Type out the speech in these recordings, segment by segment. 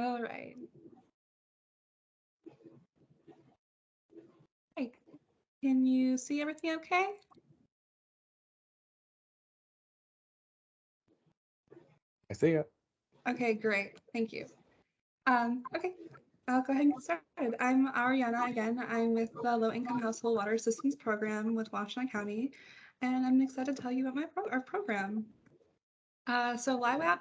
All right. Hey, can you see everything okay? I see it. Okay, great. Thank you. Okay, I'll go ahead and get started. I'm Ariana again. I'm with the Low Income Household Water Systems Program with Washtenaw County, and I'm excited to tell you about our program. So LIWAP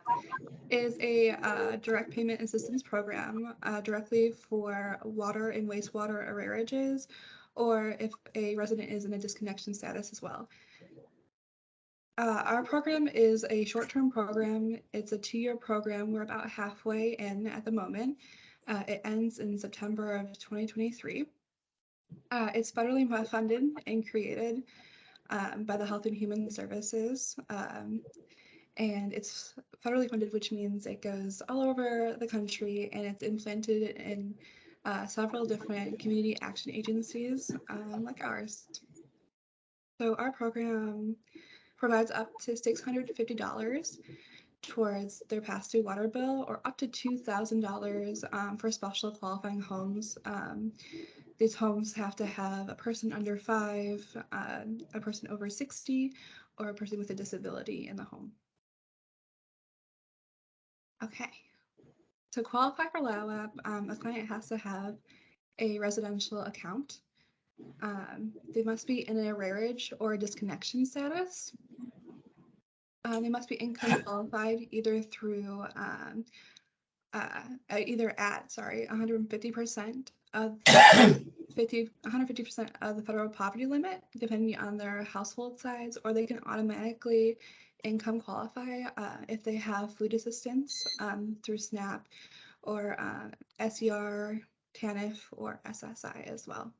is a direct payment assistance program directly for water and wastewater arrearages, or if a resident is in a disconnection status as well. Our program is a short-term program. It's a 2-year program. We're about halfway in at the moment. It ends in September of 2023. It's federally funded and created by the Health and Human Services. And it's federally funded, which means it goes all over the country, and it's implemented in several different community action agencies like ours. So our program provides up to $650 towards their pass-through water bill, or up to $2,000 for special qualifying homes. These homes have to have a person under 5, a person over 60, or a person with a disability in the home. Okay, to qualify for LIWAP, a client has to have a residential account. They must be in an arrearage or a disconnection status. They must be income qualified either through either at 150% of 150% of the federal poverty limit, depending on their household size, or they can automatically income qualify if they have food assistance through SNAP or SER, TANF, or SSI as well.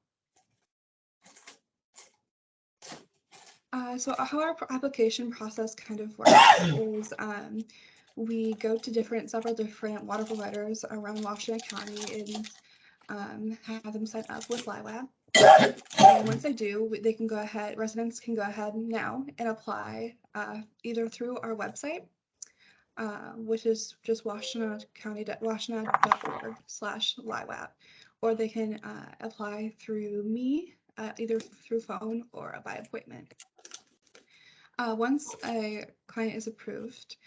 So how our application process kind of works is we go to several different water providers around Washtenaw County and have them set up with LIWAP. And once they do, they can go ahead, residents can go ahead now and apply either through our website, which is just washtenaw.org/LIWAP, or they can apply through me, either through phone or by appointment. Once a client is approved,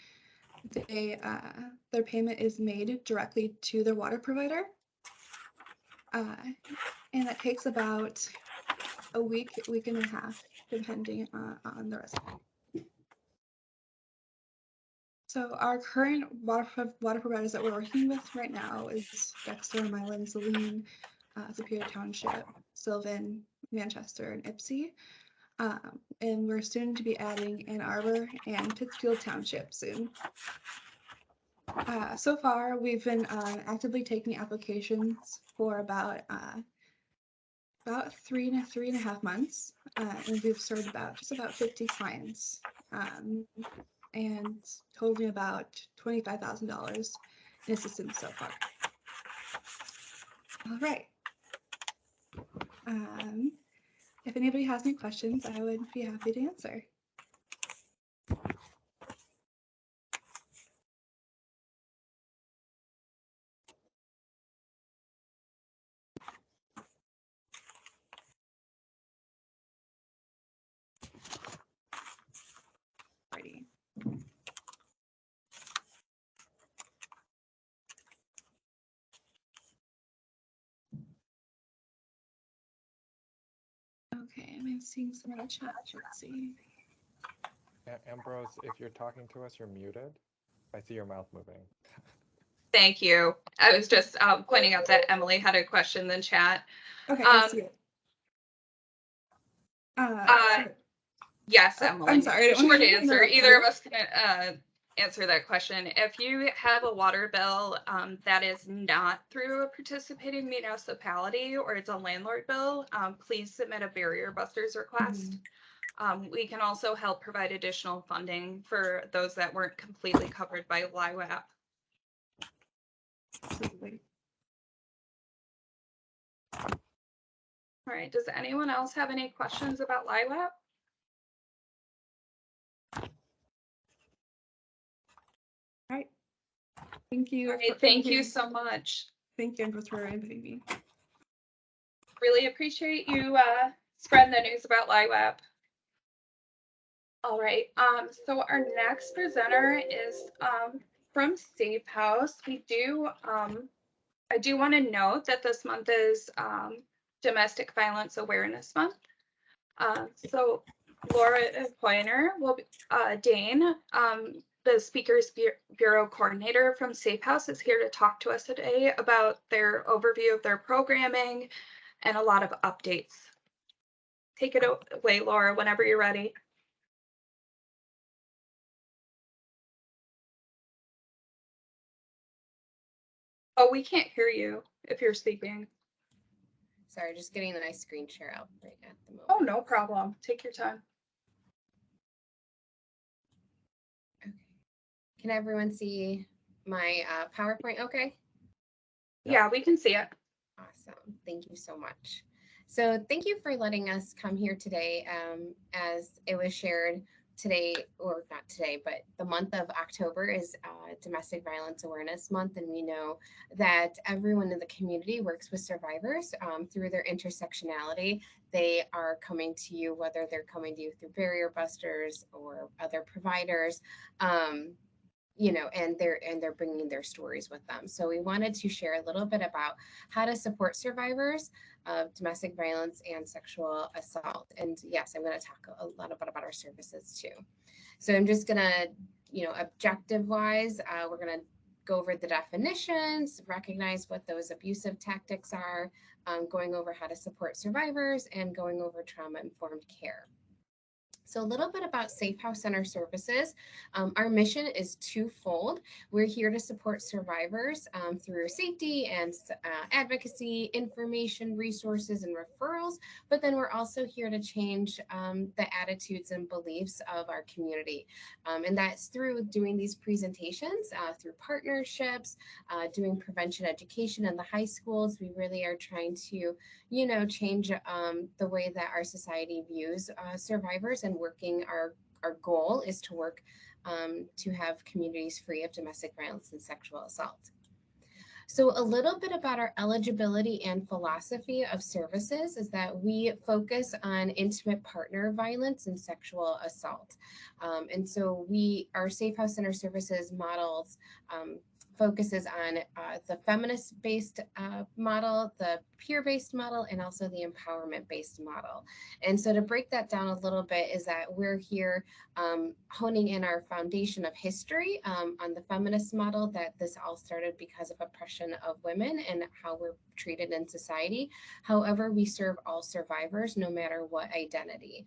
their payment is made directly to their water provider, and that takes about a week and a half, depending on the resident. So our current water providers that we're working with right now is Dexter, Milan, Saline, Superior Township, Sylvan, Manchester, and Ypsi. And we're soon to be adding Ann Arbor and Pittsfield Township soon. So far, we've been actively taking applications for about 3.5 months, and we've served just about 50 clients, and totaling about $25,000 in assistance so far. All right. If anybody has any questions, I would be happy to answer. Alrighty. Okay, I'm seeing some of the chat. Let's see. Ambrose, if you're talking to us, you're muted. I see your mouth moving. Thank you. I was just pointing out that Emily had a question in chat. Okay, I see it. Yes, Emily. I'm sorry. Short answer. Either of us can answer that question. If you have a water bill that is not through a participating municipality, or it's a landlord bill, please submit a barrier busters request. We can also help provide additional funding for those that weren't completely covered by LIWAP. Absolutely. All right, does anyone else have any questions about LIWAP? All right. Thank you. All right, thank you so much. Thank you, Ambrose, for inviting me. Really appreciate you spreading the news about LIWAP. All right, so our next presenter is from SafeHouse. I do want to note that this month is Domestic Violence Awareness Month. So Laura Pointer will be, Dane, the Speakers Bureau Coordinator from SafeHouse, is here to talk to us today about their overview of their programming and a lot of updates. Take it away, Laura, whenever you're ready. Oh, we can't hear you if you're speaking. Sorry, just getting the nice screen share out right at the moment. Oh, no problem. Take your time. Okay. Can everyone see my PowerPoint okay? Yeah, we can see it. Awesome. Thank you so much. So thank you for letting us come here today. As it was shared today, or not today, but the month of October is Domestic Violence Awareness Month. And we know that everyone in the community works with survivors through their intersectionality. They are coming to you, whether they're coming to you through barrier busters or other providers. You know, and they're bringing their stories with them. So we wanted to share a little bit about how to support survivors of domestic violence and sexual assault. And yes, I'm going to talk a lot about our services too. So I'm just going to, you know, objective wise, we're going to go over the definitions, recognize what those abusive tactics are, going over how to support survivors, and going over trauma-informed care. So a little bit about SafeHouse Center services. Our mission is twofold. We're here to support survivors through safety and advocacy, information, resources, and referrals, but then we're also here to change the attitudes and beliefs of our community. And that's through doing these presentations, through partnerships, doing prevention education in the high schools. We really are trying to, you know, change the way that our society views survivors, and working our goal is to work to have communities free of domestic violence and sexual assault. So a little bit about our eligibility and philosophy of services is that we focus on intimate partner violence and sexual assault. And so our SafeHouse Center services models focuses on the feminist-based model, the peer-based model, and also the empowerment-based model. And so to break that down a little bit is that we're here honing in our foundation of history on the feminist model, that this all started because of oppression of women and how we're treated in society. However, we serve all survivors, no matter what identity.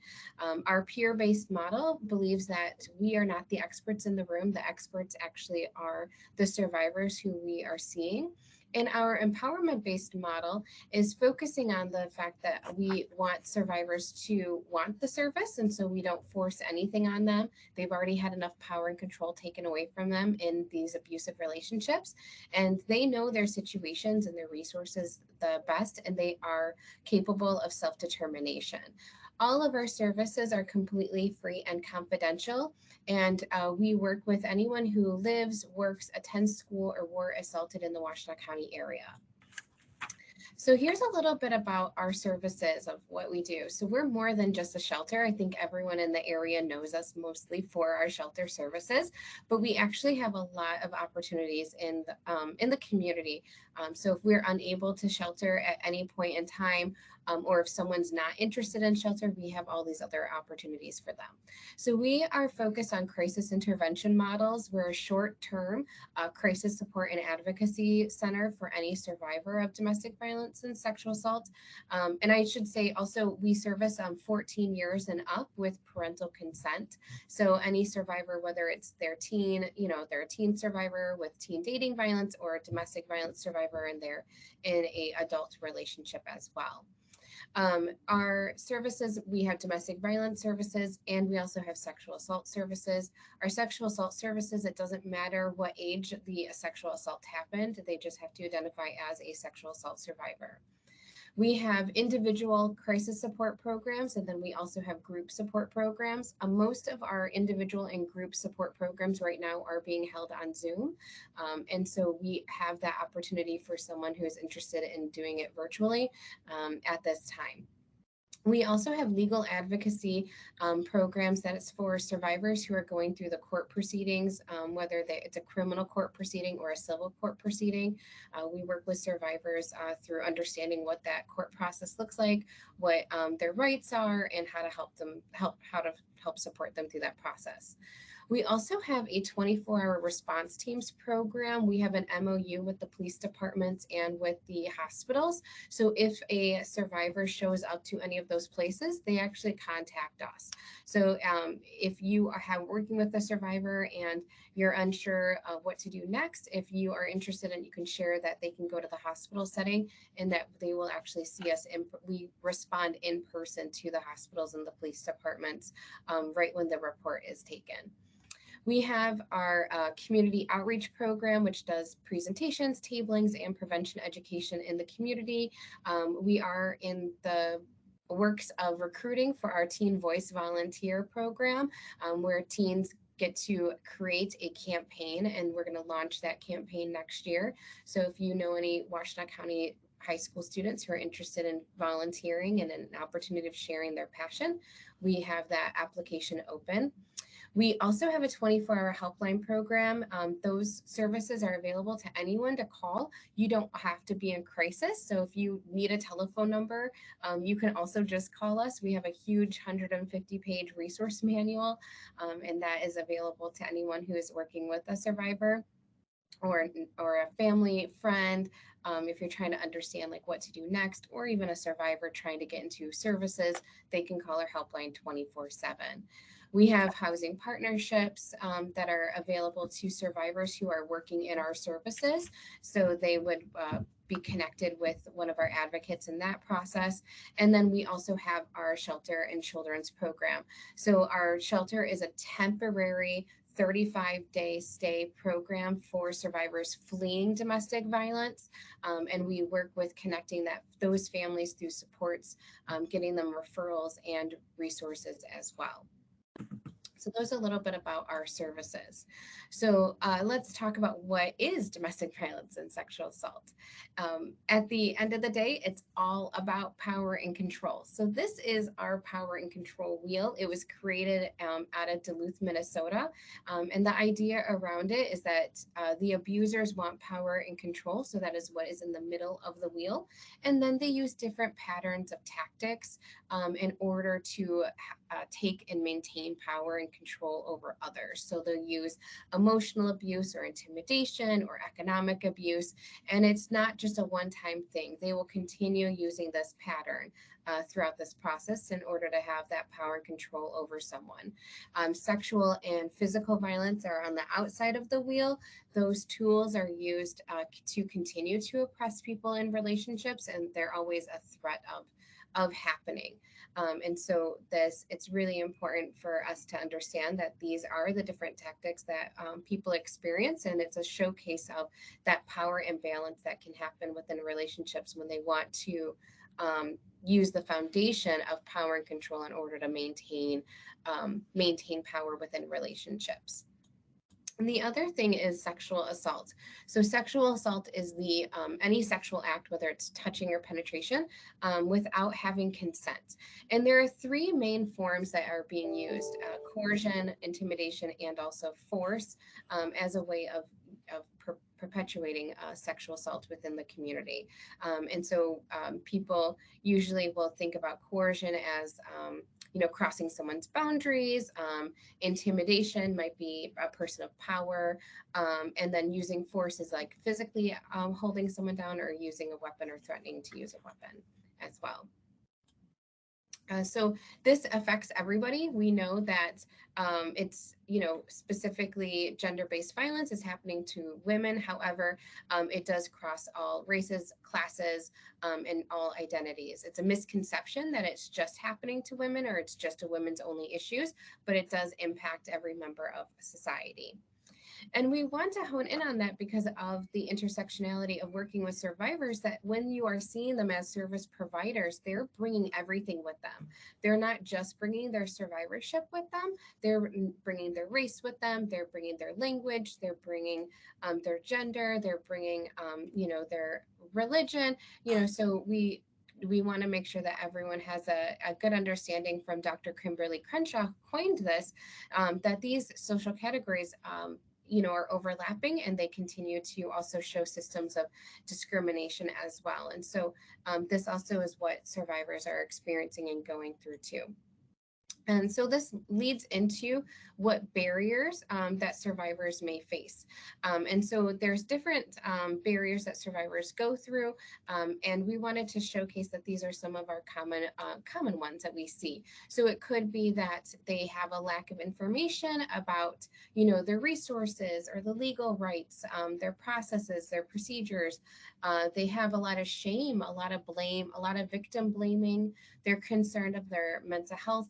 Our peer-based model believes that we are not the experts in the room. The experts actually are the survivors who we are seeing. And our empowerment-based model is focusing on the fact that we want survivors to want the service, and so we don't force anything on them. They've already had enough power and control taken away from them in these abusive relationships, and they know their situations and their resources the best, and they are capable of self-determination. All of our services are completely free and confidential, and we work with anyone who lives, works, attends school, or were assaulted in the Washtenaw County area. So here's a little bit about our services of what we do. So we're more than just a shelter. I think everyone in the area knows us mostly for our shelter services, but we actually have a lot of opportunities in the community. So if we're unable to shelter at any point in time, or if someone's not interested in shelter, we have all these other opportunities for them. So we are focused on crisis intervention models. We're a short-term crisis support and advocacy center for any survivor of domestic violence and sexual assault. And I should say also, we service 14 years and up with parental consent. So any survivor, whether it's their teen, you know, they're a teen survivor with teen dating violence, or a domestic violence survivor and they're in a adult relationship as well. Our services, we have domestic violence services, and we also have sexual assault services. Our sexual assault services, it doesn't matter what age the sexual assault happened, they just have to identify as a sexual assault survivor. We have individual crisis support programs, and then we also have group support programs. Most of our individual and group support programs right now are being held on Zoom. And so we have that opportunity for someone who is interested in doing it virtually at this time. We also have legal advocacy programs that is for survivors who are going through the court proceedings, whether it's a criminal court proceeding or a civil court proceeding. We work with survivors through understanding what that court process looks like, what their rights are, and how to help support them through that process. We also have a 24-hour response teams program. We have an MOU with the police departments and with the hospitals. So if a survivor shows up to any of those places, they actually contact us. So if you are working with a survivor and you're unsure of what to do next, if you are interested and you can share that they can go to the hospital setting and that they will actually see us, we respond in person to the hospitals and the police departments right when the report is taken. We have our community outreach program, which does presentations, tablings, and prevention education in the community. We are in the works of recruiting for our Teen Voice Volunteer program, where teens get to create a campaign, and we're going to launch that campaign next year. So if you know any Washtenaw County high school students who are interested in volunteering and an opportunity of sharing their passion, we have that application open. We also have a 24-hour helpline program. Those services are available to anyone to call. You don't have to be in crisis. So if you need a telephone number, you can also just call us. We have a huge 150-page resource manual, and that is available to anyone who is working with a survivor or a family friend, if you're trying to understand like what to do next, or even a survivor trying to get into services, they can call our helpline 24/7. We have housing partnerships that are available to survivors who are working in our services. So they would be connected with one of our advocates in that process. And then we also have our shelter and children's program. So our shelter is a temporary 35-day stay program for survivors fleeing domestic violence. And we work with connecting those families through supports, getting them referrals and resources as well. So those are a little bit about our services. So let's talk about what is domestic violence and sexual assault. At the end of the day, it's all about power and control. So this is our power and control wheel. It was created out of Duluth, Minnesota. And the idea around it is that the abusers want power and control. So that is what is in the middle of the wheel. And then they use different patterns of tactics in order to take and maintain power and control over others. So they'll use emotional abuse or intimidation or economic abuse. And it's not just a one-time thing. They will continue using this pattern throughout this process in order to have that power and control over someone. Sexual and physical violence are on the outside of the wheel. Those tools are used to continue to oppress people in relationships, and they're always a threat of happening. And so it's really important for us to understand that these are the different tactics that people experience, and it's a showcase of that power imbalance that can happen within relationships when they want to use the foundation of power and control in order to maintain power within relationships. And the other thing is sexual assault. So sexual assault is the any sexual act, whether it's touching or penetration, without having consent. And there are three main forms that are being used: coercion, intimidation, and also force, as a way of perpetuating sexual assault within the community. And so people usually will think about coercion as crossing someone's boundaries. Intimidation might be a person of power, and then using force is like physically holding someone down or using a weapon or threatening to use a weapon as well. So this affects everybody. We know that it's, specifically gender-based violence is happening to women. However, it does cross all races, classes, and all identities. It's a misconception that it's just happening to women or it's just a women's only issues, but it does impact every member of society. And we want to hone in on that because of the intersectionality of working with survivors, that when you are seeing them as service providers, they're bringing everything with them. They're not just bringing their survivorship with them, they're bringing their race with them, they're bringing their language, they're bringing their gender, they're bringing, their religion, so we want to make sure that everyone has a good understanding. From Dr. Kimberly Crenshaw coined this, that these social categories are overlapping, and they continue to also show systems of discrimination as well. And so this also is what survivors are experiencing and going through too. And so this leads into what barriers that survivors may face. And so there's different barriers that survivors go through, and we wanted to showcase that these are some of our common ones that we see. So it could be that they have a lack of information about, their resources or the legal rights, their processes, their procedures. They have a lot of shame, a lot of blame, a lot of victim blaming. They're concerned of their mental health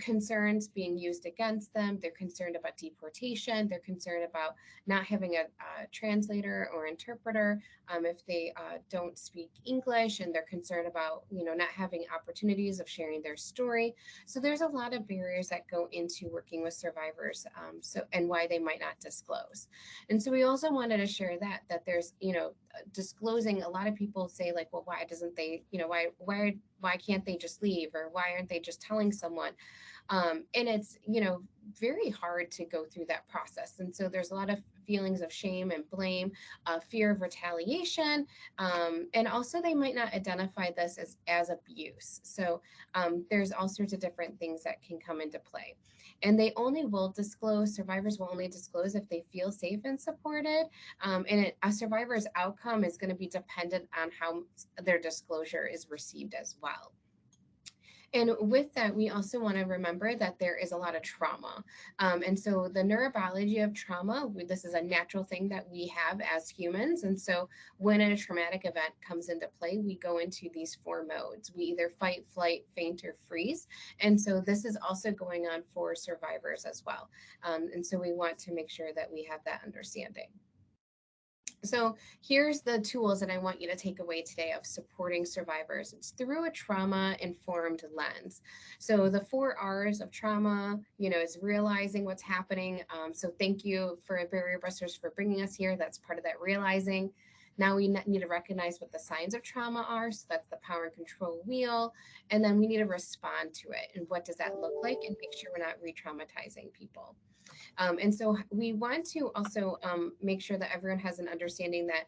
concerns being used against them. They're concerned about deportation. They're concerned about not having a translator or interpreter if they don't speak English, and they're concerned about not having opportunities of sharing their story. So there's a lot of barriers that go into working with survivors, and why they might not disclose. And so we also wanted to share that there's disclosing. A lot of people say, like, well, why doesn't they, why can't they just leave, or why aren't they just telling someone? And it's very hard to go through that process. And so there's a lot of feelings of shame and blame, fear of retaliation, and also they might not identify this as abuse. So there's all sorts of different things that can come into play. And survivors will only disclose if they feel safe and supported. And a survivor's outcome is going to be dependent on how their disclosure is received as well. And with that, we also want to remember that there is a lot of trauma. And so the neurobiology of trauma, this is a natural thing that we have as humans. And so when a traumatic event comes into play, we go into these 4 modes. We either fight, flight, faint, or freeze. And so this is also going on for survivors as well. And so we want to make sure that we have that understanding. So here's the tools that I want you to take away today of supporting survivors. It's through a trauma-informed lens. So the 4 R's of trauma, is realizing what's happening. So thank you for Barrier Busters for bringing us here. That's part of that realizing. Now we need to recognize what the signs of trauma are. So that's the power and control wheel. And then we need to respond to it. And what does that look like? And make sure we're not re-traumatizing people. And so we want to also make sure that everyone has an understanding that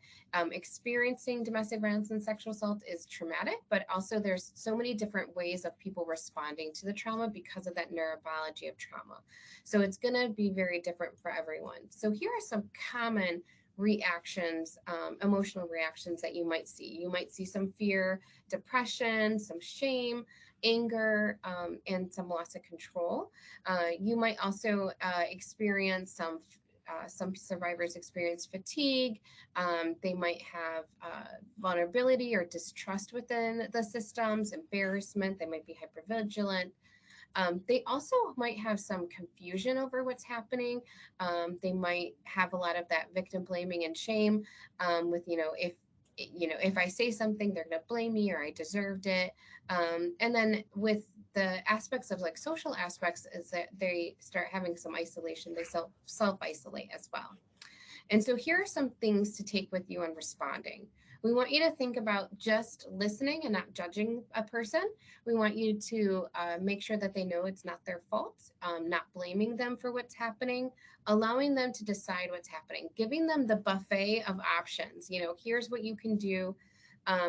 experiencing domestic violence and sexual assault is traumatic, but also there's so many different ways of people responding to the trauma because of that neurobiology of trauma. So it's going to be very different for everyone. So here are some common reactions, emotional reactions that you might see. You might see some fear, depression, some shame, anger, and some loss of control. You might also experience some survivors experience fatigue. They might have vulnerability or distrust within the systems, embarrassment. They might be hypervigilant. They also might have some confusion over what's happening. They might have a lot of that victim blaming and shame with, if I say something, they're going to blame me, or I deserved it. And then with the aspects of like social aspects is that they start having some isolation. They self-isolate as well. And so here are some things to take with you on responding. We want you to think about just listening and not judging a person. We want you to make sure that they know it's not their fault, not blaming them for what's happening, allowing them to decide what's happening, giving them the buffet of options. Here's what you can do.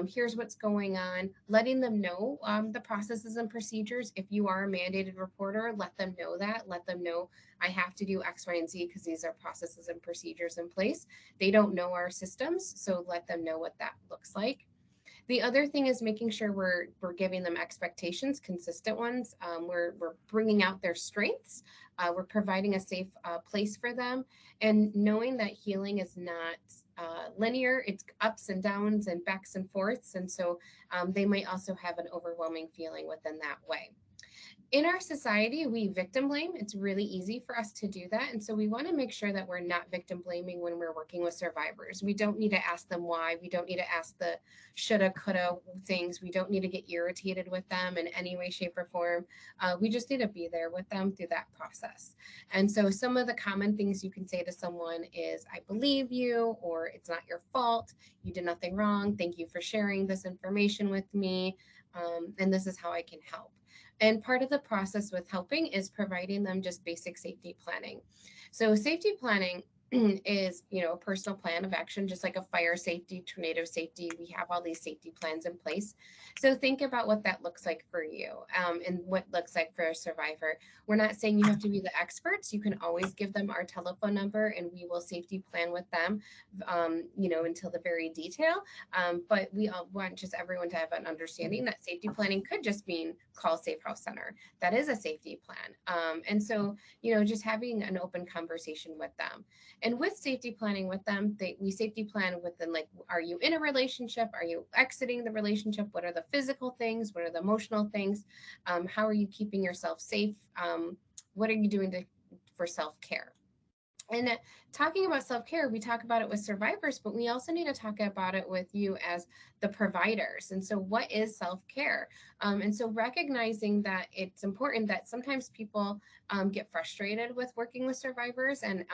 Here's what's going on, letting them know the processes and procedures. If you are a mandated reporter, let them know that. Let them know I have to do X, Y, and Z because these are processes and procedures in place. They don't know our systems, so let them know what that looks like. The other thing is making sure we're giving them expectations, consistent ones. We're bringing out their strengths. We're providing a safe place for them, and knowing that healing is not linear. It's ups and downs and backs and forths. And so they might also have an overwhelming feeling within that way. in our society, we victim blame. It's really easy for us to do that. And so we want to make sure that we're not victim blaming when we're working with survivors. We don't need to ask them why. We don't need to ask the shoulda, coulda things. We don't need to get irritated with them in any way, shape, or form. We just need to be there with them through that process. And so some of the common things you can say to someone is, I believe you, or it's not your fault. You did nothing wrong. Thank you for sharing this information with me. And this is how I can help. And part of the process with helping is providing them just basic safety planning. So safety planning is, a personal plan of action, just like a fire safety, tornado safety. We have all these safety plans in place. So think about what that looks like for you, and what looks like for a survivor. We're not saying you have to be the experts. You can always give them our telephone number and we will safety plan with them, until the very detail. But we all want just everyone to have an understanding that safety planning could just mean call SafeHouse Center. That is a safety plan. And so, just having an open conversation with them. And with safety planning with them, we safety plan with them, like, are you in a relationship? Are you exiting the relationship? What are the physical things? What are the emotional things? How are you keeping yourself safe? What are you doing for self-care? And talking about self-care, we talk about it with survivors, but we also need to talk about it with you as the providers. And so what is self-care? And so recognizing that it's important that sometimes people get frustrated with working with survivors, and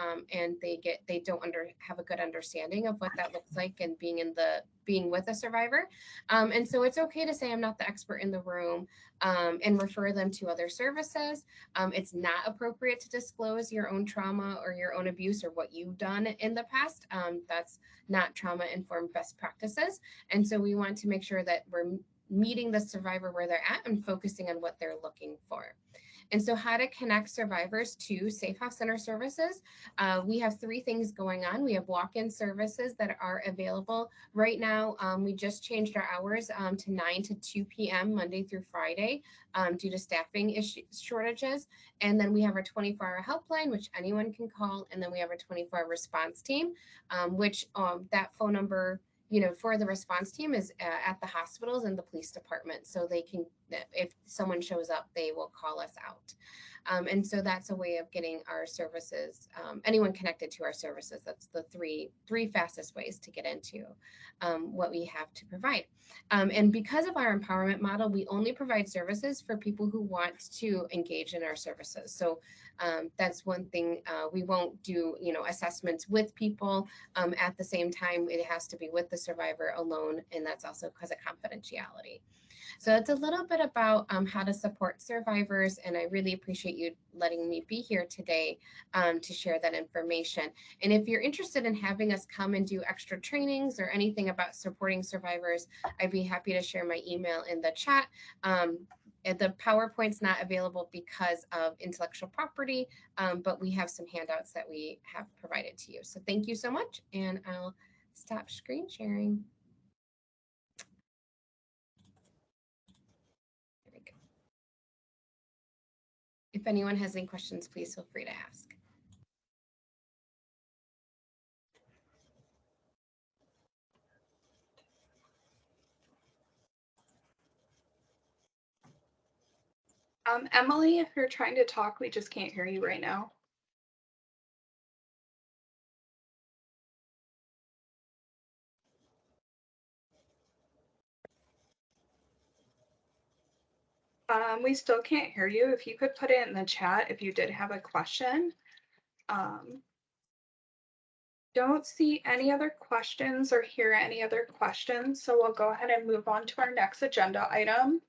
they don't have a good understanding of what that looks like and being with a survivor. And so it's okay to say, I'm not the expert in the room, and refer them to other services. It's not appropriate to disclose your own trauma or your own abuse or what you've done in the past. That's not trauma-informed best practices. And so we want to make sure that we're meeting the survivor where they're at and focusing on what they're looking for. And so how to connect survivors to SafeHouse Center services. We have 3 things going on. We have walk-in services that are available right now. We just changed our hours to 9 to 2 p.m. Monday through Friday due to staffing shortages. And then we have our 24-hour helpline, which anyone can call. And then we have our 24-hour response team, which that phone number, for the response team is at the hospitals and the police department. So they can, if someone shows up, they will call us out. And so that's a way of getting our services, anyone connected to our services. That's the three fastest ways to get into what we have to provide. And because of our empowerment model, we only provide services for people who want to engage in our services. So that's one thing. We won't do, assessments with people. At the same time, it has to be with the survivor alone, and that's also because of confidentiality. So it's a little bit about how to support survivors, and I really appreciate you letting me be here today to share that information. And if you're interested in having us come and do extra trainings or anything about supporting survivors, I'd be happy to share my email in the chat. The PowerPoint's not available because of intellectual property, but we have some handouts that we have provided to you. So thank you so much, and I'll stop screen sharing. If anyone has any questions, please feel free to ask. Emily, if you're trying to talk, we just can't hear you right now. We still can't hear you. If you could put it in the chat if you did have a question. Don't see any other questions or hear any other questions, so we'll go ahead and move on to our next agenda item.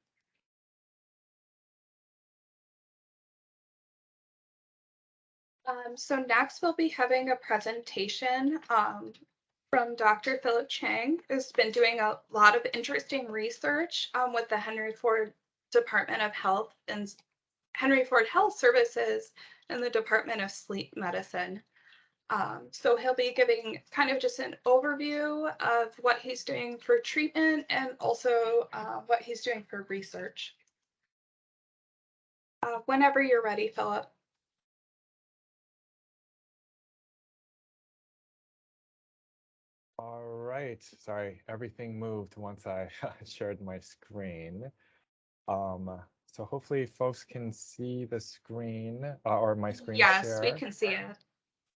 So next we'll be having a presentation from Dr. Philip Chang, who's been doing a lot of interesting research with the Henry Ford Department of Health and Henry Ford Health Services and the Department of Sleep Medicine. So he'll be giving kind of just an overview of what he's doing for treatment and also what he's doing for research. Whenever you're ready, Philip. All right. Sorry, everything moved once I shared my screen. So hopefully folks can see the screen or my screen Yes, we share. can see it.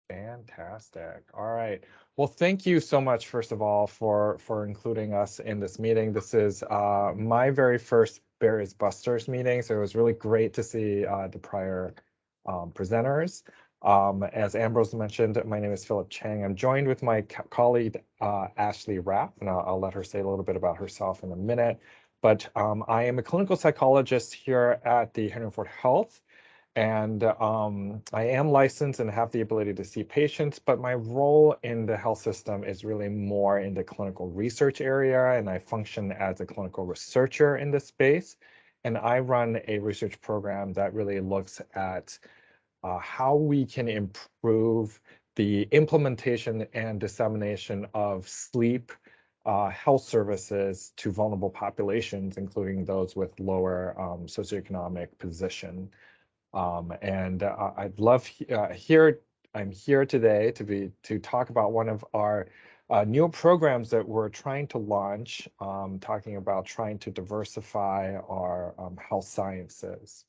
Fantastic. All right. Well, thank you so much, first of all, for including us in this meeting. This is my very first Barriers Busters meeting, so it was really great to see the prior presenters. As Ambrose mentioned, my name is Philip Chang. I'm joined with my colleague, Ashley Rapp, and I'll let her say a little bit about herself in a minute. But I am a clinical psychologist here at the Henry Ford Health. And I am licensed and have the ability to see patients, but my role in the health system is really more in the clinical research area, and I function as a clinical researcher in this space. And I run a research program that really looks at how we can improve the implementation and dissemination of sleep health services to vulnerable populations, including those with lower socioeconomic position. I'd love I'm here today to talk about one of our new programs that we're trying to launch, talking about trying to diversify our health sciences.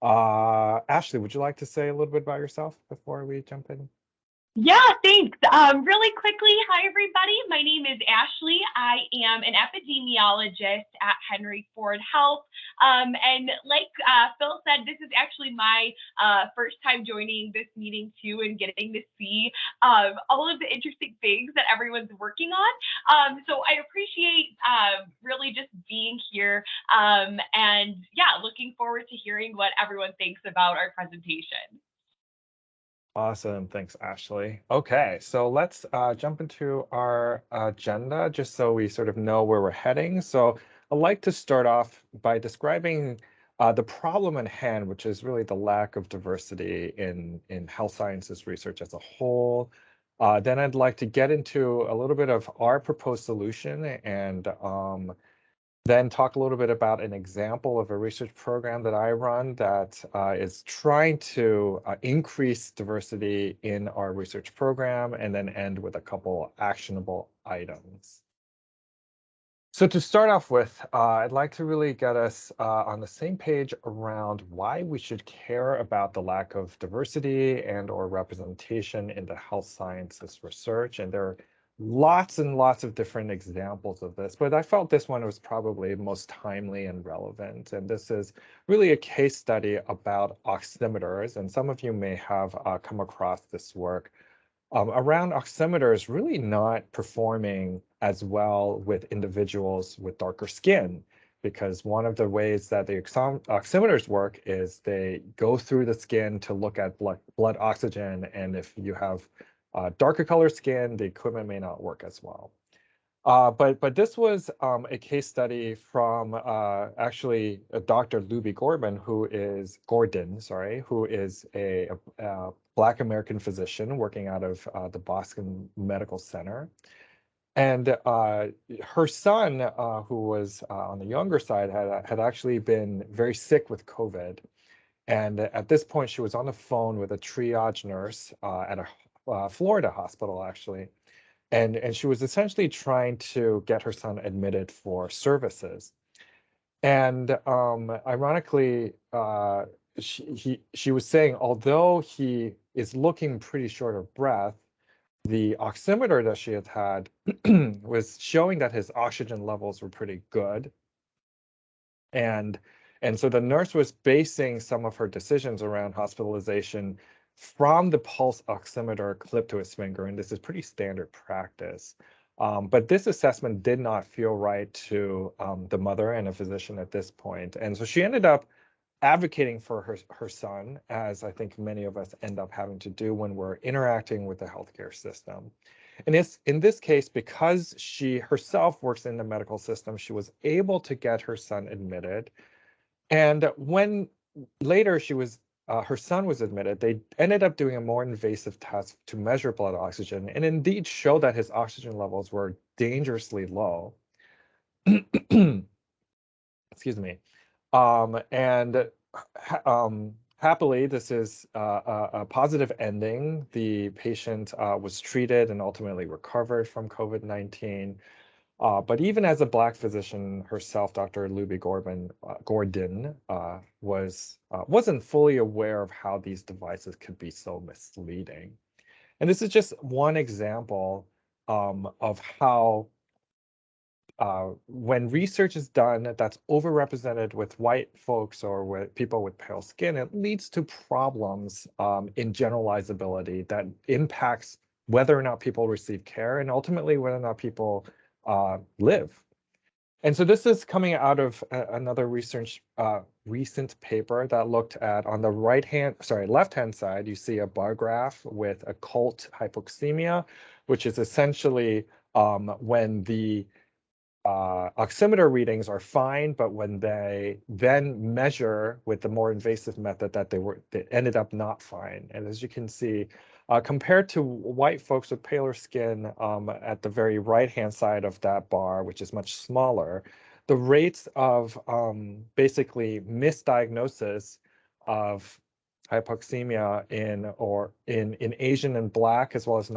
Ashley, would you like to say a little bit about yourself before we jump in? Yeah, thanks. Really quickly, hi everybody. My name is Ashley. I am an epidemiologist at Henry Ford Health. And like Phil said, this is actually my first time joining this meeting too, and getting to see all of the interesting things that everyone's working on. So I appreciate really just being here. And yeah, looking forward to hearing what everyone thinks about our presentation. Awesome. Thanks, Ashley. Okay, so let's jump into our agenda just so we sort of know where we're heading. So I'd like to start off by describing the problem at hand, which is really the lack of diversity in health sciences research as a whole. Then I'd like to get into a little bit of our proposed solution and then talk a little bit about an example of a research program that I run that is trying to increase diversity in our research program, and then end with a couple actionable items. So to start off with, I'd like to really get us on the same page around why we should care about the lack of diversity and or representation in the health sciences research. And there are lots and lots of different examples of this, but I felt this one was probably most timely and relevant. And this is really a case study about oximeters. And some of you may have come across this work around oximeters really not performing as well with individuals with darker skin, because one of the ways that the oximeters work is they go through the skin to look at blood oxygen, and if you have darker colored skin, the equipment may not work as well. But this was a case study from actually Dr. Luby Gordon, who is a Black American physician working out of the Boston Medical Center. And her son, who was on the younger side, had actually been very sick with COVID. And at this point, she was on the phone with a triage nurse at a Florida hospital, actually. And she was essentially trying to get her son admitted for services. And ironically, she was saying, although he is looking pretty short of breath, the oximeter that she had was showing that his oxygen levels were pretty good. And so the nurse was basing some of her decisions around hospitalization from the pulse oximeter clipped to his finger, and this is pretty standard practice. But this assessment did not feel right to the mother and a physician at this point. And so she ended up advocating for her son, as I think many of us end up having to do when we're interacting with the healthcare system. And it's, in this case, because she herself works in the medical system, she was able to get her son admitted. And when later her son was admitted, they ended up doing a more invasive test to measure blood oxygen, and indeed showed that his oxygen levels were dangerously low. Excuse me. Happily, this is a positive ending. The patient was treated and ultimately recovered from COVID-19. But even as a Black physician herself, Dr. Luby Gordon wasn't fully aware of how these devices could be so misleading. And this is just one example of how when research is done that's overrepresented with white folks or with people with pale skin, it leads to problems in generalizability that impacts whether or not people receive care and ultimately whether or not people live. And so this is coming out of another research recent paper that looked at, on the left-hand side, you see a bar graph with occult hypoxemia, which is essentially when the oximeter readings are fine, but when they then measure with the more invasive method that they ended up not fine. And as you can see, compared to white folks with paler skin at the very right-hand side of that bar, which is much smaller, the rates of basically misdiagnosis of hypoxemia in Asian and Black, as well as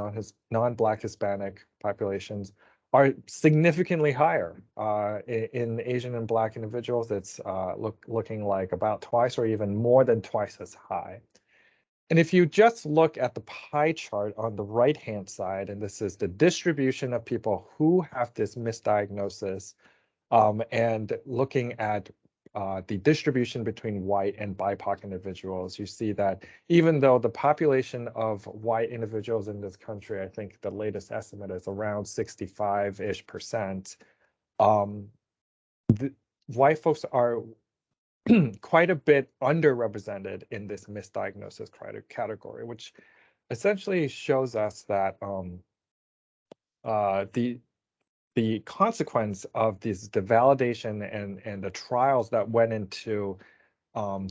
non-Black Hispanic populations, are significantly higher. In Asian and Black individuals, it's looking like about twice or even more than twice as high. And if you just look at the pie chart on the right-hand side, and this is the distribution of people who have this misdiagnosis, and looking at the distribution between white and BIPOC individuals, you see that even though the population of white individuals in this country, I think the latest estimate is around 65-ish%, white folks are quite a bit underrepresented in this misdiagnosis category, which essentially shows us that the consequence of the validation and the trials that went into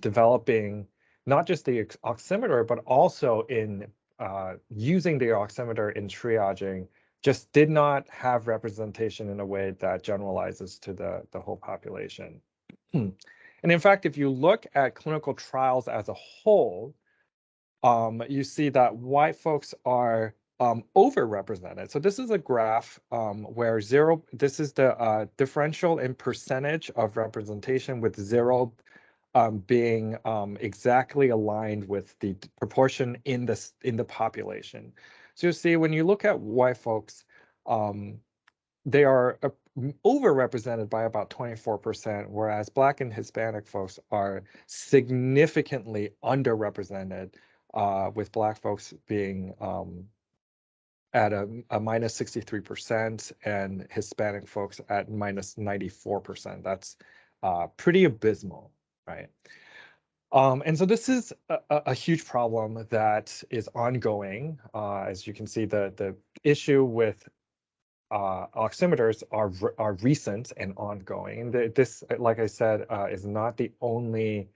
developing not just the oximeter, but also in using the oximeter in triaging, just did not have representation in a way that generalizes to the whole population. And in fact, if you look at clinical trials as a whole, you see that white folks are overrepresented. So this is a graph where this is the differential in percentage of representation, with 0 being exactly aligned with the proportion in the population. So you see, when you look at white folks, they are overrepresented by about 24%, whereas Black and Hispanic folks are significantly underrepresented, with Black folks being at a minus 63% and Hispanic folks at minus 94%. That's pretty abysmal, right? And so this is a huge problem that is ongoing. As you can see, the issue with oximeters are recent and ongoing. This, like I said, is not the only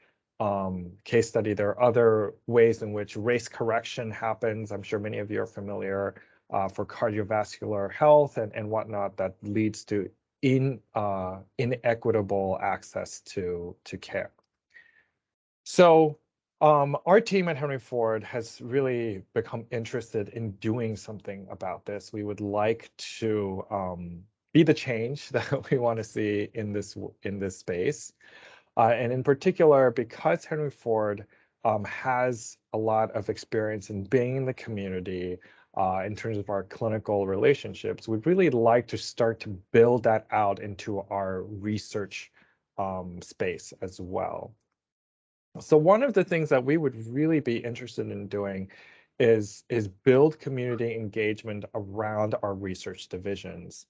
case study. There are other ways in which race correction happens. I'm sure many of you are familiar for cardiovascular health and whatnot, that leads to inequitable access to care. So our team at Henry Ford has really become interested in doing something about this. We would like to be the change that we want to see in this space. And in particular, because Henry Ford has a lot of experience in being in the community in terms of our clinical relationships, we'd really like to start to build that out into our research space as well. So one of the things that we would really be interested in doing is build community engagement around our research divisions.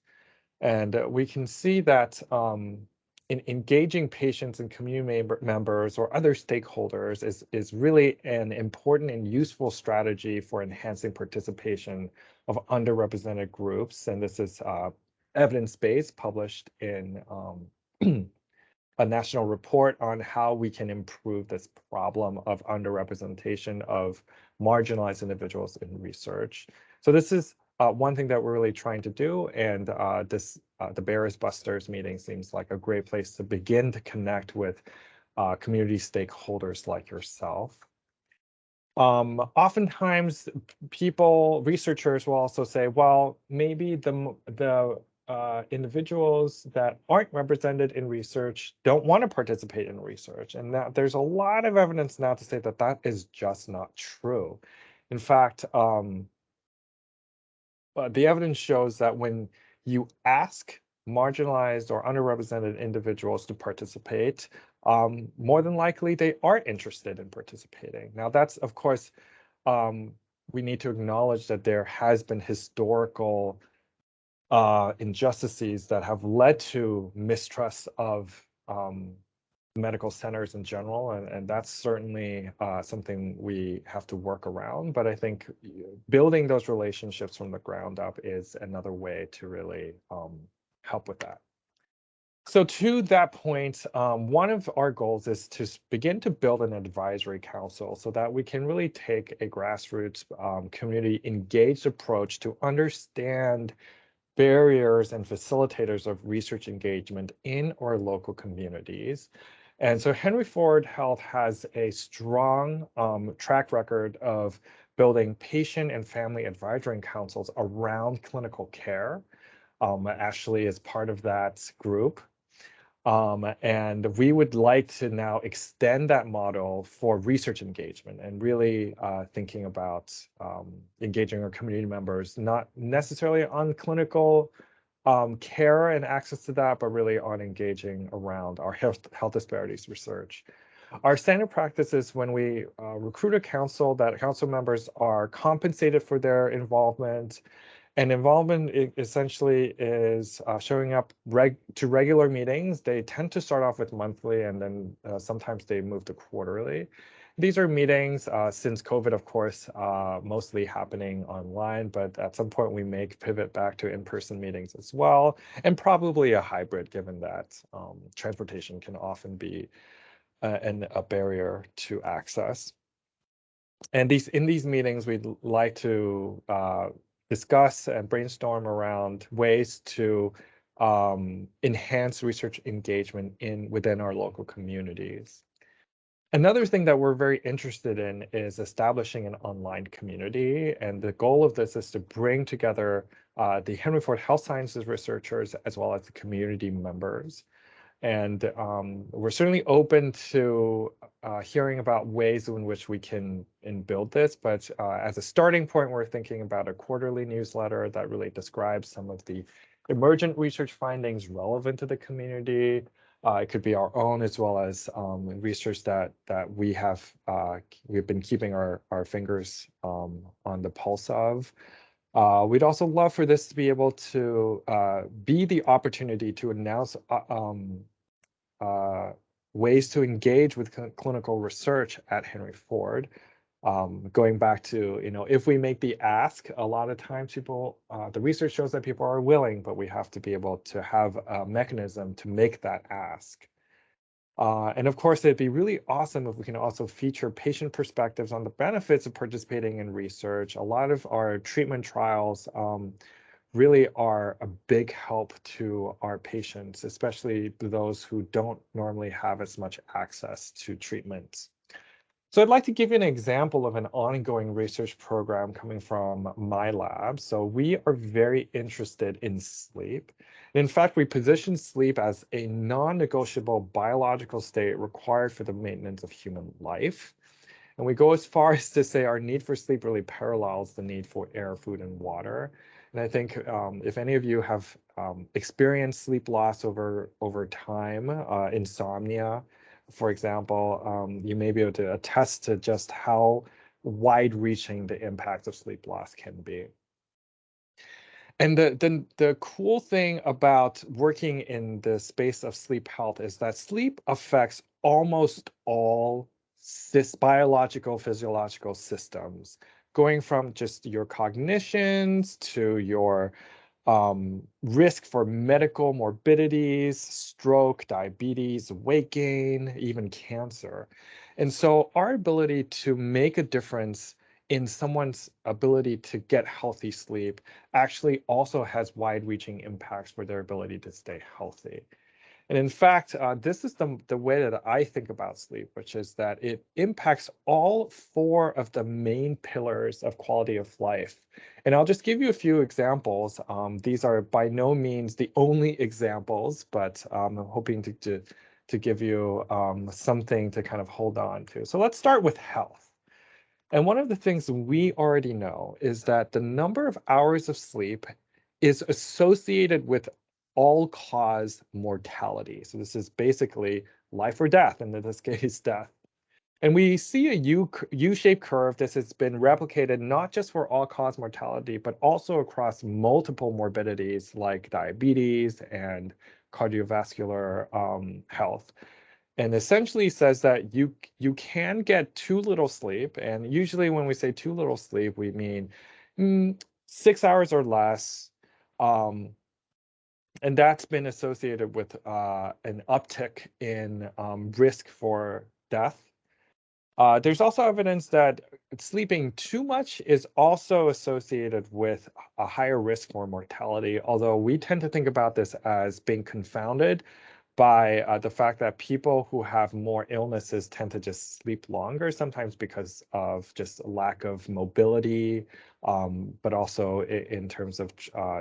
And we can see that in engaging patients and community members or other stakeholders is really an important and useful strategy for enhancing participation of underrepresented groups. And this is evidence-based, published in a national report on how we can improve this problem of underrepresentation of marginalized individuals in research. So this is one thing that we're really trying to do, and the Barriers Busters meeting seems like a great place to begin to connect with community stakeholders like yourself. Oftentimes researchers will also say, well, maybe the individuals that aren't represented in research don't want to participate in research. And that there's a lot of evidence now to say that that is just not true. In fact, the evidence shows that when you ask marginalized or underrepresented individuals to participate, more than likely they are interested in participating. Now, that's, of course, we need to acknowledge that there has been historical injustices that have led to mistrust of medical centers in general, and that's certainly something we have to work around. But I think building those relationships from the ground up is another way to really help with that. So to that point, one of our goals is to begin to build an advisory council so that we can really take a grassroots community engaged approach to understand barriers and facilitators of research engagement in our local communities. And so Henry Ford Health has a strong track record of building patient and family advisory councils around clinical care. Ashley is part of that group. And we would like to now extend that model for research engagement and really thinking about engaging our community members, not necessarily on clinical care and access to that, but really on engaging around our health disparities research. Our standard practice is when we recruit a council, that council members are compensated for their involvement. And involvement essentially is showing up to regular meetings. They tend to start off with monthly, and then sometimes they move to quarterly. These are meetings since COVID, of course, mostly happening online, but at some point we may pivot back to in-person meetings as well, and probably a hybrid, given that transportation can often be a barrier to access. And in these meetings, we'd like to discuss and brainstorm around ways to enhance research engagement within our local communities. Another thing that we're very interested in is establishing an online community. And the goal of this is to bring together the Henry Ford Health Sciences researchers as well as the community members. And we're certainly open to hearing about ways in which we can build this. But as a starting point, we're thinking about a quarterly newsletter that really describes some of the emergent research findings relevant to the community. It could be our own, as well as research that we've been keeping our fingers on the pulse of. We'd also love for this to be able to be the opportunity to announce ways to engage with clinical research at Henry Ford. Going back to, if we make the ask, a lot of times the research shows that people are willing, but we have to be able to have a mechanism to make that ask. And of course, it'd be really awesome if we can also feature patient perspectives on the benefits of participating in research. A lot of our treatment trials really are a big help to our patients, especially those who don't normally have as much access to treatments. So I'd like to give you an example of an ongoing research program coming from my lab. So we are very interested in sleep. In fact, we position sleep as a non-negotiable biological state required for the maintenance of human life. And we go as far as to say our need for sleep really parallels the need for air, food, and water. And I think if any of you have experienced sleep loss over time, insomnia, for example, you may be able to attest to just how wide-reaching the impact of sleep loss can be. And the cool thing about working in the space of sleep health is that sleep affects almost all biological, physiological systems, going from just your cognitions to your risk for medical morbidities, stroke, diabetes, weight gain, even cancer. And so our ability to make a difference in someone's ability to get healthy sleep actually also has wide-reaching impacts for their ability to stay healthy. And in fact, this is the way that I think about sleep, which is that it impacts all 4 of the main pillars of quality of life. And I'll just give you a few examples. These are by no means the only examples, but I'm hoping to give you something to kind of hold on to. So let's start with health. And one of the things we already know is that the number of hours of sleep is associated with all-cause mortality. So this is basically life or death, and in this case, death. And we see a U-shaped curve. This has been replicated not just for all-cause mortality, but also across multiple morbidities like diabetes and cardiovascular health. And essentially says that you can get too little sleep. And usually when we say too little sleep, we mean 6 hours or less. And that's been associated with an uptick in risk for death. There's also evidence that sleeping too much is also associated with a higher risk for mortality, although we tend to think about this as being confounded by the fact that people who have more illnesses tend to just sleep longer, sometimes because of just lack of mobility, but also in terms of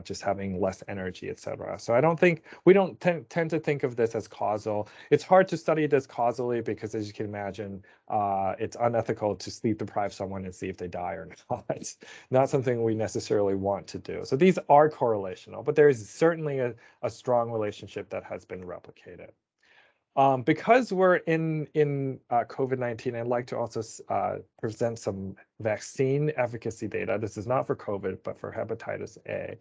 just having less energy, et cetera. So we don't tend to think of this as causal. It's hard to study this causally because, as you can imagine, it's unethical to sleep deprive someone and see if they die or not. It's not something we necessarily want to do. So these are correlational, but there is certainly a strong relationship that has been replicated. Because we're in COVID-19, I'd like to also present some vaccine efficacy data. This is not for COVID, but for hepatitis A.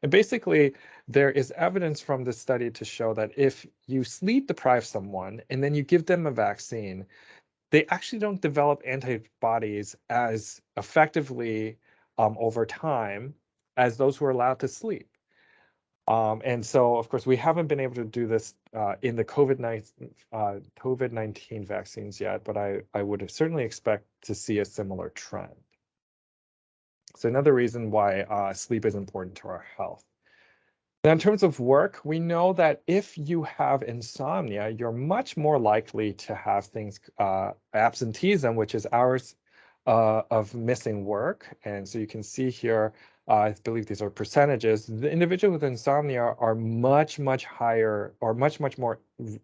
And basically, there is evidence from this study to show that if you sleep deprive someone and then you give them a vaccine, they actually don't develop antibodies as effectively over time as those who are allowed to sleep. And so, of course, we haven't been able to do this in the COVID-19 vaccines yet, but I would certainly expect to see a similar trend. So another reason why sleep is important to our health. Now, in terms of work, we know that if you have insomnia, you're much more likely to have things, absenteeism, which is hours of missing work. And so you can see here, I believe these are percentages. The individuals with insomnia are much, much higher or much, much more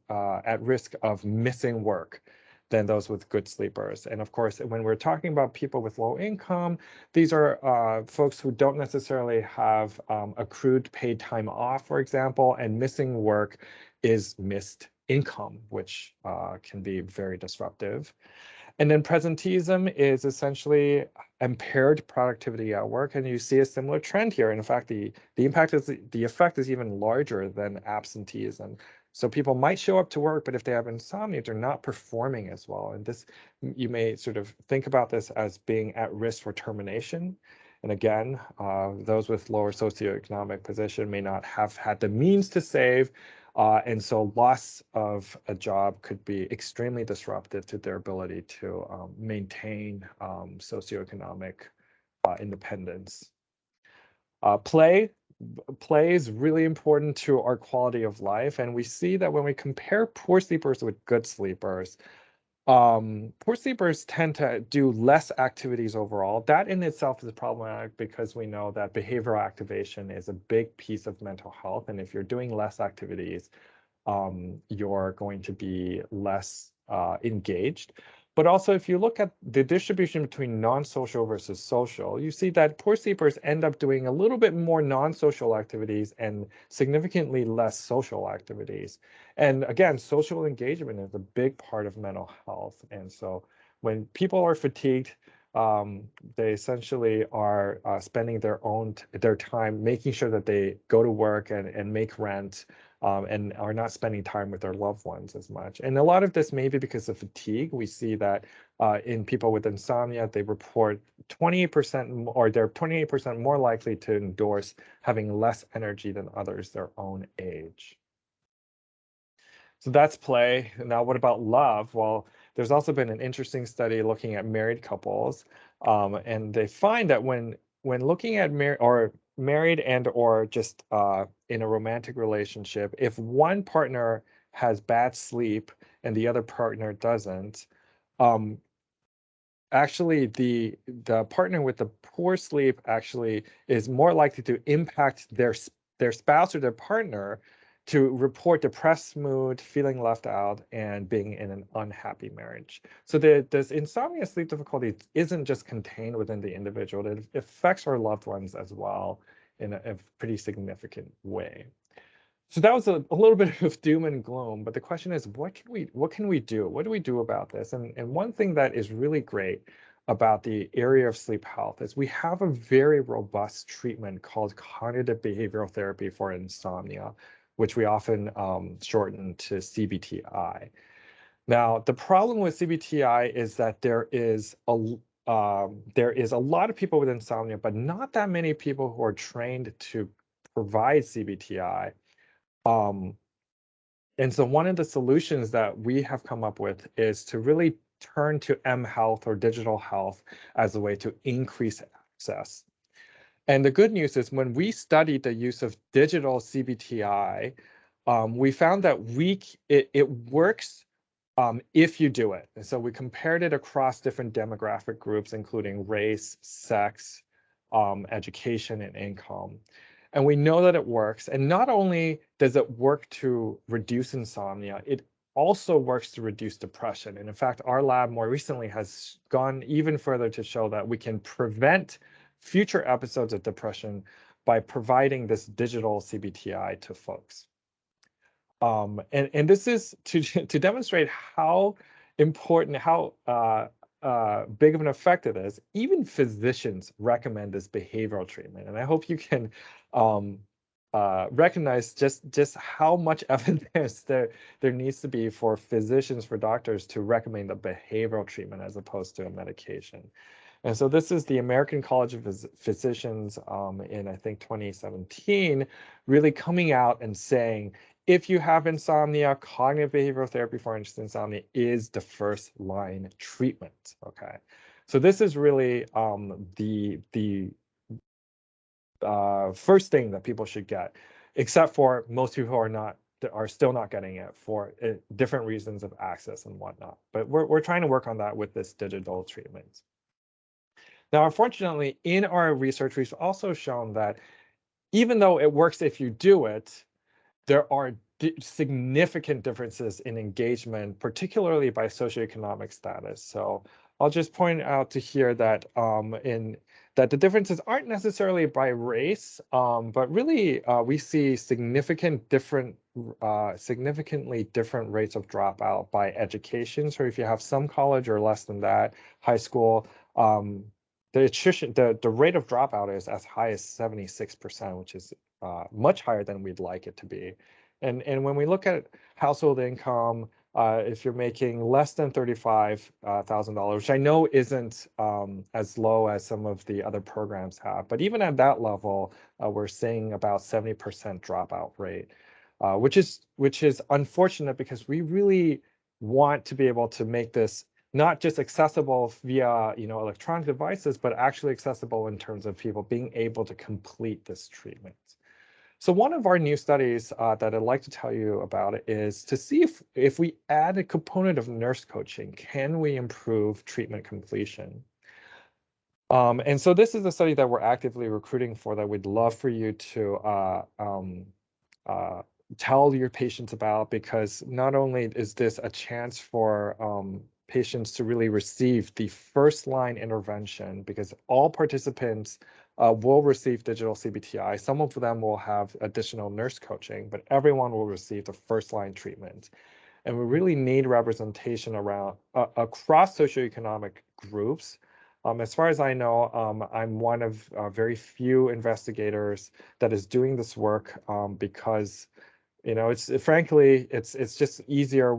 at risk of missing work than those with good sleepers. And of course, when we're talking about people with low income, these are folks who don't necessarily have accrued paid time off, for example, and missing work is missed income, which can be very disruptive. And then presenteeism is essentially impaired productivity at work, and you see a similar trend here. And in fact, the effect is even larger than absenteeism. So people might show up to work, but if they have insomnia, they're not performing as well. And this, you may sort of think about this as being at risk for termination. And again, those with lower socioeconomic position may not have had the means to save. And so loss of a job could be extremely disruptive to their ability to maintain socioeconomic independence. Play is really important to our quality of life. And we see that when we compare poor sleepers with good sleepers, poor sleepers tend to do less activities overall. That in itself is problematic because we know that behavioral activation is a big piece of mental health. And if you're doing less activities, you're going to be less engaged. But also, if you look at the distribution between non-social versus social, you see that poor sleepers end up doing a little bit more non-social activities and significantly less social activities. And again, social engagement is a big part of mental health. And so when people are fatigued, they essentially are spending their time making sure that they go to work and make rent, and are not spending time with their loved ones as much. And a lot of this may be because of fatigue. We see that in people with insomnia, they report 28% or they're 28% more likely to endorse having less energy than others their own age. So that's play. Now, what about love? Well, there's also been an interesting study looking at married couples, and they find that when looking at married and or just in a romantic relationship, if one partner has bad sleep and the other partner doesn't, actually the partner with the poor sleep actually is more likely to impact their spouse or their partner to report depressed mood, feeling left out, and being in an unhappy marriage. So this insomnia sleep difficulty isn't just contained within the individual, it affects our loved ones as well in a pretty significant way. So that was a little bit of doom and gloom, but the question is, what can we do? What do we do about this? And one thing that is really great about the area of sleep health is we have a very robust treatment called cognitive behavioral therapy for insomnia, which we often shorten to CBTI. Now, the problem with CBTI is that there is a lot of people with insomnia, but not that many people who are trained to provide CBTI. And so one of the solutions that we have come up with is to really turn to mHealth or digital health as a way to increase access. And the good news is when we studied the use of digital CBTI, we found that it works if you do it. And so we compared it across different demographic groups, including race, sex, education, and income. And we know that it works. And not only does it work to reduce insomnia, it also works to reduce depression. And in fact, our lab more recently has gone even further to show that we can prevent future episodes of depression by providing this digital CBTI to folks. And this is to demonstrate how important, how big of an effect it is. Even physicians recommend this behavioral treatment, and I hope you can recognize just how much evidence there needs to be for physicians, for doctors to recommend a behavioral treatment as opposed to a medication. And so this is the American College of Physicians in, I think, 2017, really coming out and saying, if you have insomnia, cognitive behavioral therapy for insomnia is the first line treatment. Okay, so this is really the first thing that people should get, except for most people are still not getting it for different reasons of access and whatnot. But we're trying to work on that with this digital treatment. Now, unfortunately, in our research, we've also shown that even though it works if you do it, there are significant differences in engagement, particularly by socioeconomic status. So I'll just point out to here that that the differences aren't necessarily by race, but really we see significantly different rates of dropout by education. So if you have some college or less than that, high school, the rate of dropout is as high as 76%, which is much higher than we'd like it to be. And when we look at household income, if you're making less than $35,000, which I know isn't as low as some of the other programs have, but even at that level, we're seeing about 70% dropout rate, which is unfortunate because we really want to be able to make this not just accessible via electronic devices, but actually accessible in terms of people being able to complete this treatment. So one of our new studies that I'd like to tell you about is to see if we add a component of nurse coaching, can we improve treatment completion? And so this is a study that we're actively recruiting for that we'd love for you to tell your patients about, because not only is this a chance for patients to really receive the first line intervention, because all participants will receive digital CBTI. Some of them will have additional nurse coaching, but everyone will receive the first line treatment. And we really need representation around across socioeconomic groups. As far as I know, I'm one of very few investigators that is doing this work because it's just easier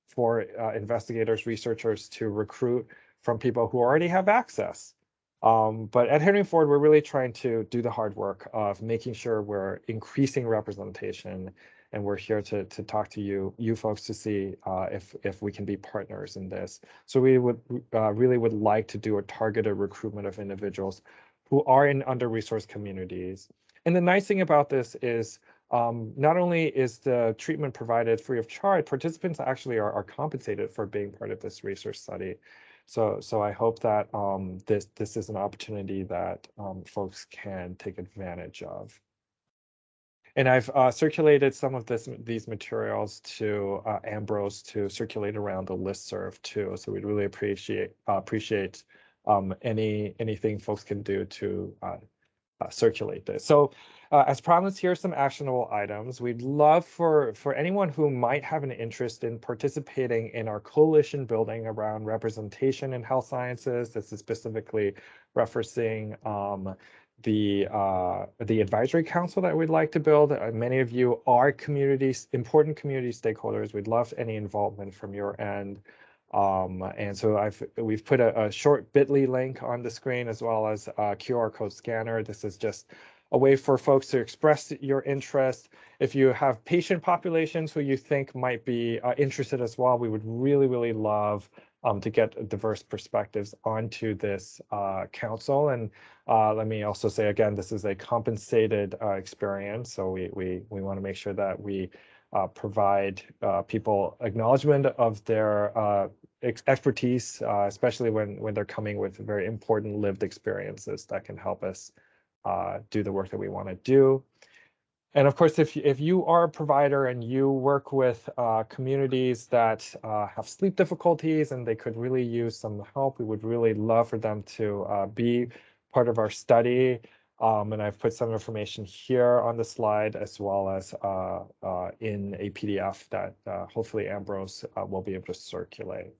for investigators, researchers to recruit from people who already have access. But at Henry Ford, we're really trying to do the hard work of making sure we're increasing representation, and we're here to talk to you folks to see if we can be partners in this. So we would really would like to do a targeted recruitment of individuals who are in under-resourced communities. And the nice thing about this is not only is the treatment provided free of charge, participants actually are compensated for being part of this research study. So I hope that this is an opportunity that folks can take advantage of. And I've circulated some of these materials to Ambrose to circulate around the listserv too. So we'd really appreciate anything folks can do to circulate this. So as promised, here are some actionable items. We'd love for anyone who might have an interest in participating in our coalition building around representation in health sciences. This is specifically referencing the advisory council that we'd like to build. Many of you are important community stakeholders. We'd love any involvement from your end. And so we've put a short bit.ly link on the screen as well as a QR code scanner. This is just a way for folks to express your interest. If you have patient populations who you think might be interested as well, we would really, really love to get diverse perspectives onto this council. And let me also say again, this is a compensated experience. So we want to make sure that we provide people acknowledgement of their expertise, especially when they're coming with very important lived experiences that can help us do the work that we want to do. And of course, if you are a provider and you work with communities that have sleep difficulties and they could really use some help, we would really love for them to be part of our study. And I've put some information here on the slide as well as in a PDF that hopefully Ambrose will be able to circulate.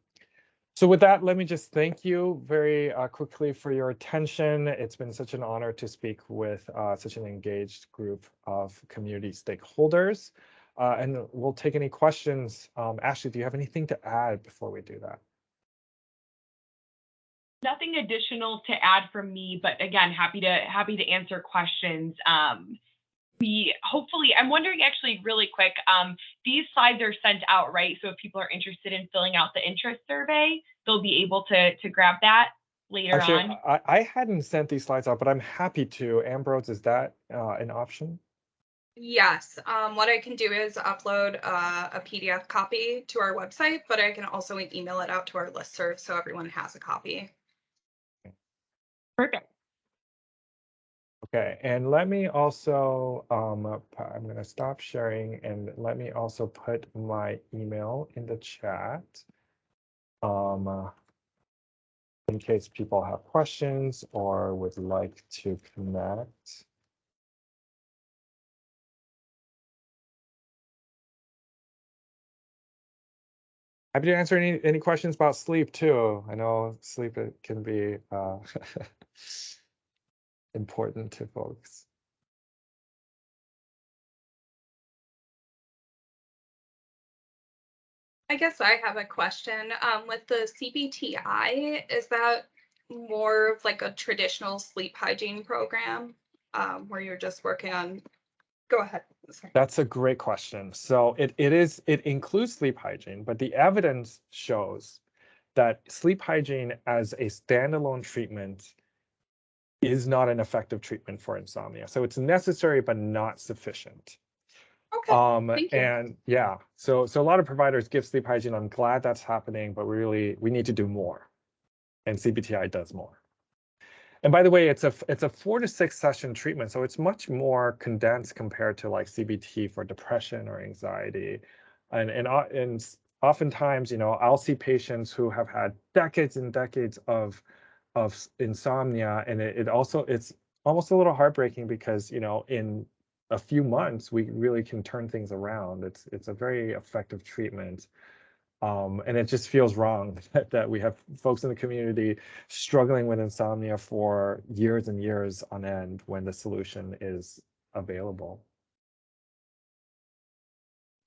So with that, let me just thank you very quickly for your attention. It's been such an honor to speak with such an engaged group of community stakeholders. And we'll take any questions. Ashley, do you have anything to add before we do that? Nothing additional to add from me, but again, happy to answer questions. I'm wondering actually really quick, these slides are sent out, right? So if people are interested in filling out the interest survey, they'll be able to grab that later on. I hadn't sent these slides out, but I'm happy to. Ambrose, is that an option? Yes, what I can do is upload a PDF copy to our website, but I can also email it out to our listserv so everyone has a copy. Perfect. Okay, and let me also, I'm going to stop sharing and let me also put my email in the chat in case people have questions or would like to connect. Happy to answer any questions about sleep too. I know sleep can be important to folks. I guess I have a question. With the CBTI, is that more of like a traditional sleep hygiene program where you're just working on? Go ahead. Sorry. That's a great question. So it includes sleep hygiene, but the evidence shows that sleep hygiene as a standalone treatment is not an effective treatment for insomnia. So it's necessary, but not sufficient. Okay, thank you. And yeah, so a lot of providers give sleep hygiene. I'm glad that's happening, but we need to do more. And CBTI does more. And by the way, it's a 4 to 6 session treatment, so it's much more condensed compared to like CBT for depression or anxiety. And oftentimes, you know, I'll see patients who have had decades and decades of insomnia, and it's almost a little heartbreaking because, you know, in a few months we really can turn things around. It's a very effective treatment. And it just feels wrong that we have folks in the community struggling with insomnia for years and years on end when the solution is available.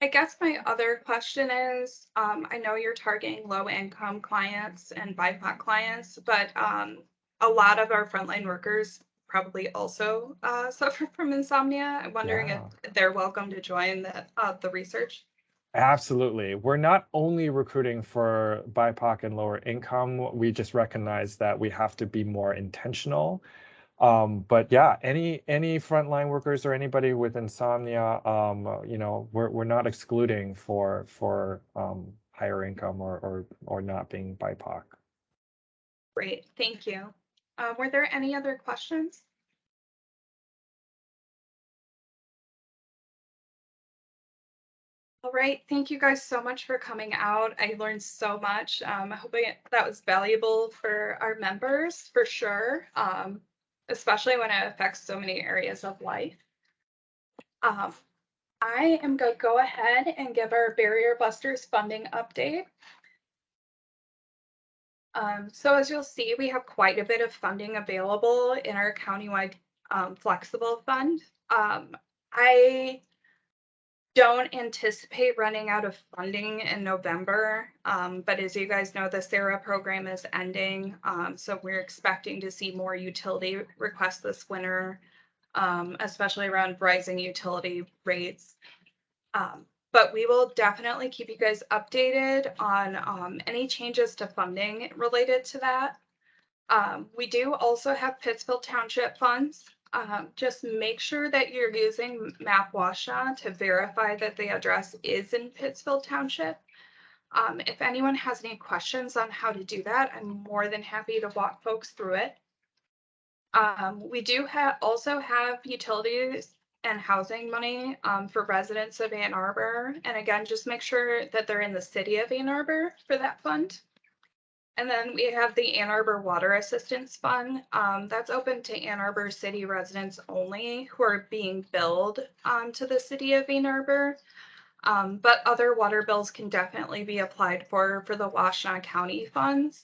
I guess my other question is, I know you're targeting low-income clients and BIPOC clients, but a lot of our frontline workers probably also suffer from insomnia. I'm wondering if they're welcome to join the research. Absolutely. We're not only recruiting for BIPOC and lower income. We just recognize that we have to be more intentional. But yeah, any frontline workers or anybody with insomnia, you know, we're not excluding for higher income or not being BIPOC. Great, thank you. Were there any other questions? All right, thank you guys so much for coming out. I learned so much. I hope that was valuable for our members, for sure, especially when it affects so many areas of life. I am going to go ahead and give our Barrier Busters funding update. So as you'll see, we have quite a bit of funding available in our countywide flexible fund. I don't anticipate running out of funding in November, but as you guys know, the SARA program is ending, so we're expecting to see more utility requests this winter, especially around rising utility rates. But we will definitely keep you guys updated on any changes to funding related to that. We do also have Pittsfield Township funds. Just make sure that you're using MapWasha to verify that the address is in Pittsfield Township. If anyone has any questions on how to do that, I'm more than happy to walk folks through it. We do also have utilities and housing money for residents of Ann Arbor. And again, just make sure that they're in the city of Ann Arbor for that fund. And then we have the Ann Arbor Water Assistance Fund. That's open to Ann Arbor city residents only who are being billed to the city of Ann Arbor. But other water bills can definitely be applied for the Washtenaw County funds.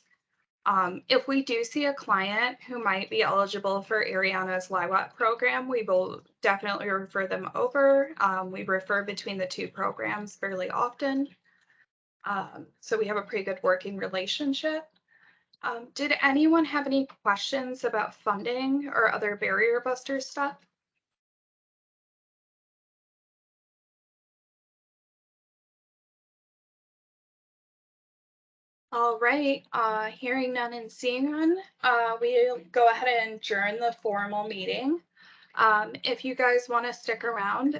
If we do see a client who might be eligible for Ariana's LIWAT program, we will definitely refer them over. We refer between the two programs fairly often. So we have a pretty good working relationship. Did anyone have any questions about funding or other barrier buster stuff? All right, hearing none and seeing none, we'll go ahead and adjourn the formal meeting. If you guys want to stick around